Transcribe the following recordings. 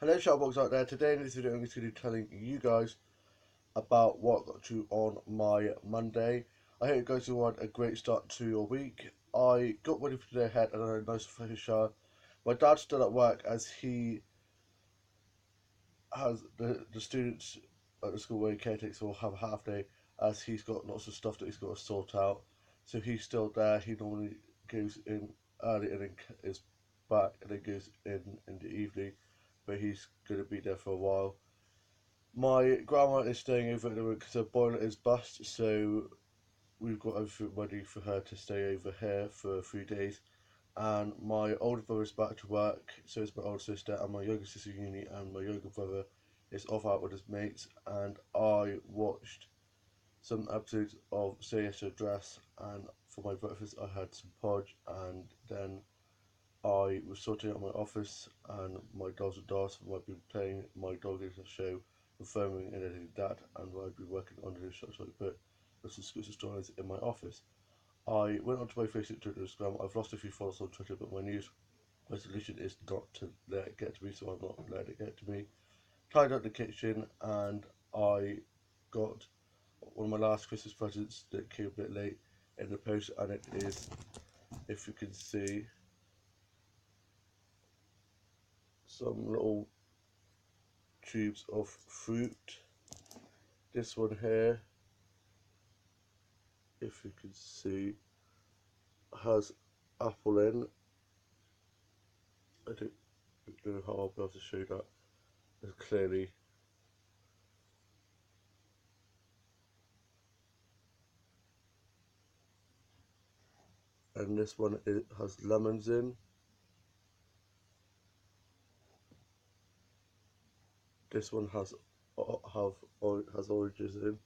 Hello Shoutbox out there. Today in this video I'm going to be telling you guys about what got you on my Monday. I hope you guys will had a great start to your week. I got ready for today ahead and I had a nice fresh shower. My dad's still at work as he has the students at the school where he caretakes will have a half day as he's got lots of stuff that he's got to sort out. So he's still there. He normally goes in early and then is back and then goes in the evening, but he's going to be there for a while. My grandma is staying over at the moment because her boiler is bust, so we've got everything ready for her to stay over here for 3 days. And my older brother is back to work, so is my older sister, and my younger sister uni, and my younger brother is off out with his mates. And I watched some episodes of Say Yes to Dress, and for my breakfast I had some podge, and then I was sorting out my office and my dogs and dogs. I've been playing my dog is a show, confirming and editing that, and I've been working on the shots I put lots of exclusive stories in my office. I went onto my Facebook, Twitter, and Instagram. I've lost a few followers on Twitter, but my news resolution is not to let it get to me, so I'm not letting it get to me. Tied up the kitchen, and I got one of my last Christmas presents that came a bit late in the post, and it is, if you can see, some little tubes of fruit. This one here, if you can see, has apple in. I don't know how I'll be able to show that as clearly. And this one it has lemons in. This one has oranges in.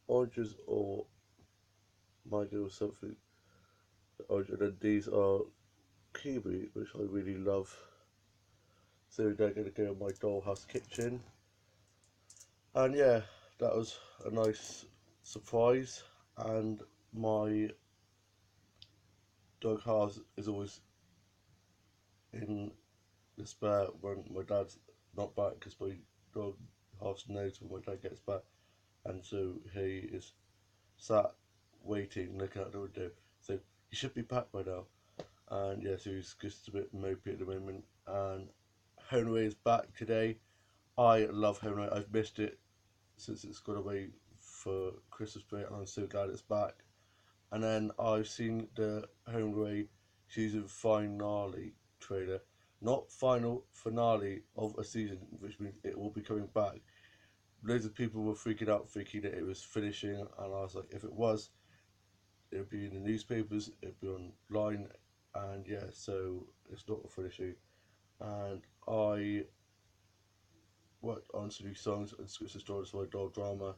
Oranges or mango or something. Orange, and then these are kiwi, which I really love. So they're going to go in my dollhouse kitchen. And yeah, that was a nice surprise. And my dog house is always in despair when my dad's not back because my dog house knows when my dad gets back, and so he is sat waiting, looking out the window. So he should be back by now. And yeah, so he's just a bit mopey at the moment. And Home Away is back today. I love Home Away. I've missed it since it's gone away for Christmas break, and I'm so glad it's back. And then I've seen the Home Away season finale trailer, not final finale of a season, which means it will be coming back. Loads of people were freaking out, thinking that it was finishing, and I was like, if it was, it would be in the newspapers, it would be online, and yeah, so it's not finishing. And I worked on some new songs and scripts and stories for my doll drama,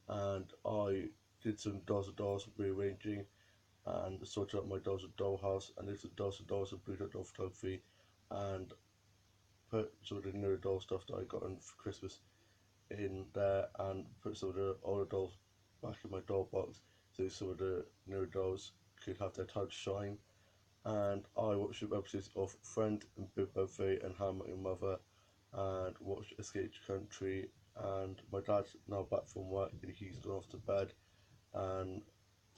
and I did some Dolls and Dolls rearranging and sorted out my Dolls and Doll house and did some Dolls and Dolls and Blue Dot Doll photography, and put some of the newer doll stuff that I got in for Christmas in there, and put some of the older dolls back in my doll box so some of the newer dolls could have their time to shine. And I watched some episodes of Friend and Big Birthday and How I Met Your Mother, and watched Escape Country. And my dad's now back from work and he's gone off to bed, and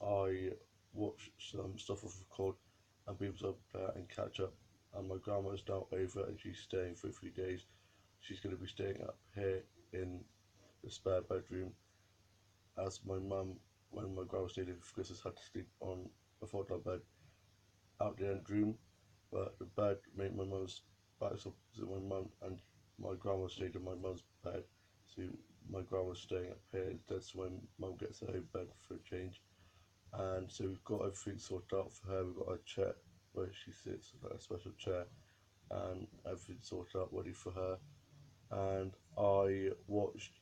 I watched some stuff off record and be able to and catch up. And my grandma's now over and she's staying for 3 days. She's going to be staying up here in the spare bedroom, as my mum, when my grandma stayed in for Christmas, had to sleep on a fold-down bed out the end room, but the bed made my mum's back's opposite my mum, and my grandma stayed in my mum's bed, so my grandma's staying up here instead, so when mum gets her own bed for a change. And so we've got everything sorted out for her. We've got a chair where she sits, like a special chair, and everything sorted out ready for her. And I watched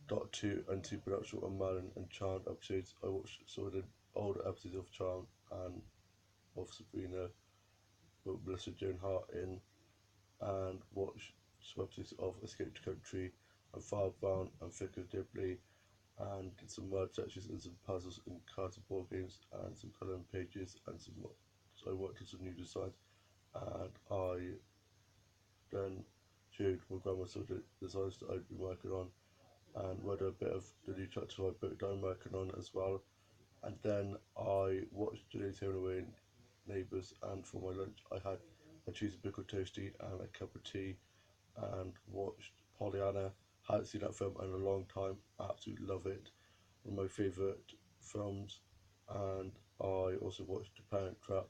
Dot 2 and Supernatural and Merlin and Charmed episodes. I watched some of the older episodes of Charmed and of Sabrina with Melissa Joan Hart in, and watched some episodes of Escape to Country and Firebound and Thicker Dibley, and did some word searches and some puzzles and cards and board games and some colouring pages and some. So I worked on some new designs, and I showed my grandma some of the designs that I'd been working on, and read a bit of the new chapter of my book that I'm working on as well. And then I watched today's Home and Away Neighbours, and for my lunch I had a cheese and pickle toasty and a cup of tea, and watched Pollyanna. Hadn't seen that film in a long time. Absolutely love it. One of my favourite films. And I also watched The Parent Trap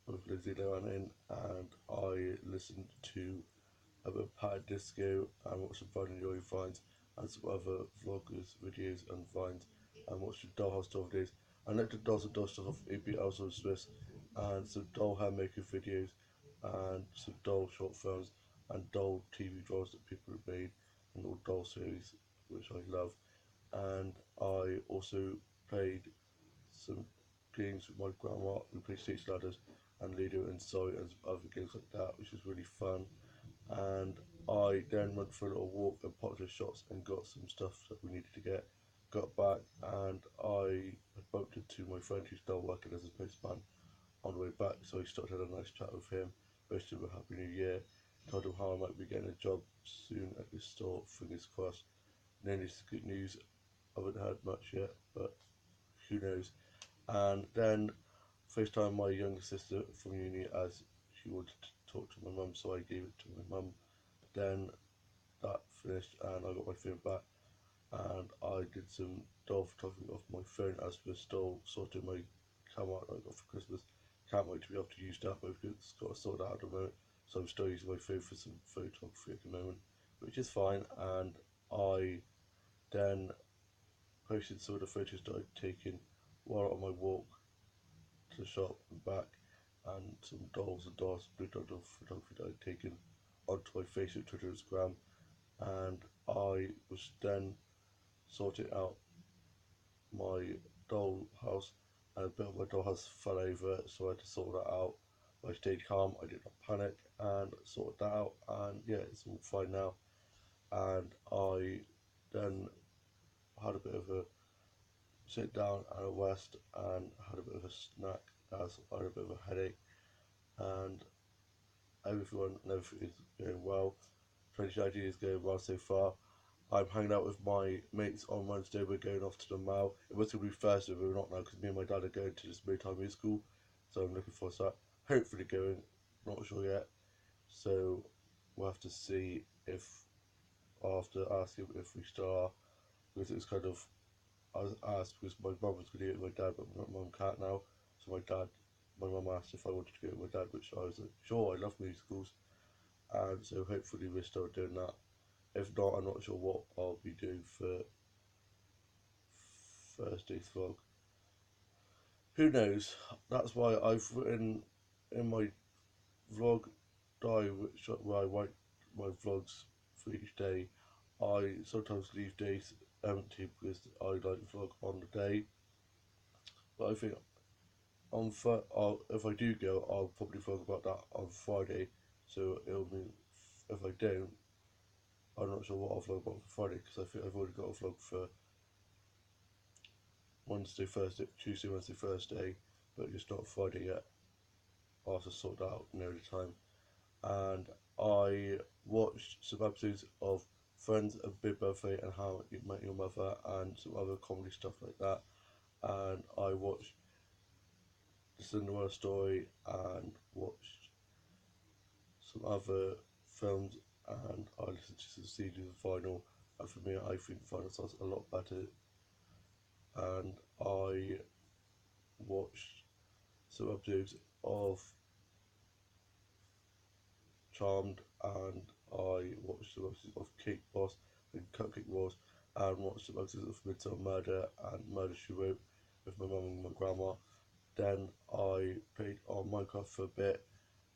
with Lizzie Lohan in, and I listened to a bit of Pat Disco and watched some Fun and Joy Vines and some other vloggers, videos and vines, and watched the Dollhouse Doll videos. I looked at Dolls and Doll stuff off AB also Swiss, and some doll hand making videos and some doll short films and doll TV dramas that people have made and all doll series which I love. And I also played some games with my grandma. We played Six Ladders and Ludo and Sorry and some other games like that, which was really fun. And I then went for a little walk and popped to shops and got some stuff that we needed to get. Got back and I had bumped into my friend who's still working as a postman on the way back, so I started a nice chat with him, wished him a happy new year, told him how I might be getting a job soon at this store, fingers crossed. No news is good news. I haven't heard much yet, but who knows. And then FaceTime my younger sister from uni as she wanted to talk to my mum, so I gave it to my mum. Then that finished and I got my phone back, and I did some doll photography off my phone as we're still sorting my camera that I got for Christmas. Can't wait to be able to use that, but it's got to sort out at the moment. So I'm still using my phone for some photography at the moment, which is fine. And I then posted some of the photos that I'd taken while on my walk to the shop and back, and some dolls and dolls, blue doll photography that I'd taken onto my Facebook, Twitter, and Instagram. And I was then sorting out my doll house, and a bit of my doll house fell over, so I had to sort that out. I stayed calm, I did not panic, and sorted that out, and yeah, it's all fine now. And I then had a bit of a sit down and a rest, and had a bit of a snack as I had a bit of a headache, and everything is going well. 2019 is going well so far. I'm hanging out with my mates on Wednesday. We're going off to the mall. It was going to be Thursday, but we're not now because me and my dad are going to this Maytime musical. So I'm looking forward to that. Hopefully going, not sure yet. So we'll have to see if I'll have to ask him if we still are. Because it was kind of, I was asked because my mum was going to go with my dad, but my mum can't now. So my mum asked if I wanted to go with my dad, which I was like, sure, I love musicals. And so hopefully we're still doing that. If not, I'm not sure what I'll be doing for Thursday's vlog. Who knows? That's why I've written in my vlog diary, where I write my vlogs for each day. I sometimes leave days empty because I like to vlog on the day. But I think if I do go, I'll probably vlog about that on Friday. So it'll be, if I don't, I'm not sure what I'll vlog about for Friday because I think I've already got a vlog for Wednesday, Thursday, Tuesday, Wednesday, Thursday, but it's not Friday yet. I'll have to sort that out near the time. And I watched some episodes of Friends and Big Birthday and How You Met Your Mother and some other comedy stuff like that. And I watched The Cinderella Story and watched some other films, and I listened to some CDs of vinyl. And for me, I think vinyl sounds a lot better. And I watched some episodes of Charmed, and I watched some episodes of Cake Boss and Cupcake Wars, and watched some episodes of Midsummer Murder and Murder She Wrote with my mum and my grandma. Then I played on Minecraft for a bit,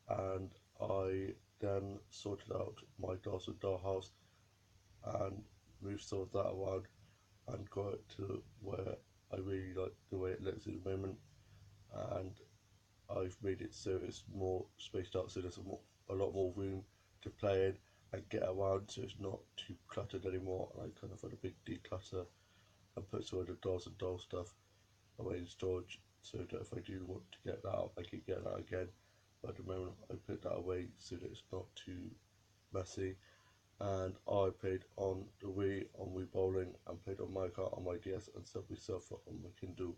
and I then sorted out my dolls and dollhouse and moved some of that around and got it to where I really like the way it looks at the moment. And I've made it so it's more spaced out, so there's a lot more room to play in and get around, so it's not too cluttered anymore. And I kind of had a big declutter and put some of the dolls and doll stuff away in storage, so that if I do want to get that out, I can get that again. But at the moment, I put that away so that it's not too messy, and I played on the Wii Bowling, and played on my car on my DS, and Subway Surfer on my Kindle.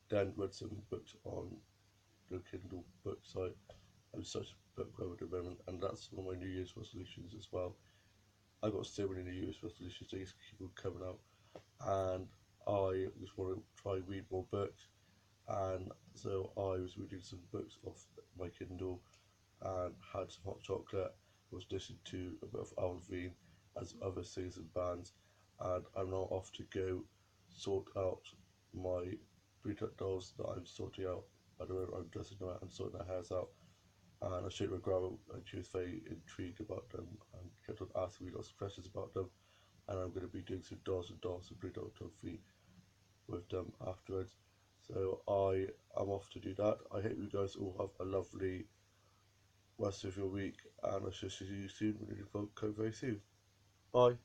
Then read some books on the Kindle book site. I'm such a book lover at the moment, and that's one of my New Year's resolutions as well. I got so many New Year's resolutions, they just keep on coming out, and I just want to try read more books. And so I was reading some books off my Kindle and had some hot chocolate. Was listening to a bit of Alvin as other singers and bands, and I'm now off to go sort out my pre-tuck dolls that I'm sorting out. I don't know, I'm dressing them out and sorting their hairs out. And I showed my grandma, and she was very intrigued about them and kept on asking me lots of questions about them. And I'm going to be doing some dolls and dolls and pre-tuck feet with them afterwards. So I am off to do that. I hope you guys all have a lovely rest of your week, and I shall see you soon when you come very soon. Bye.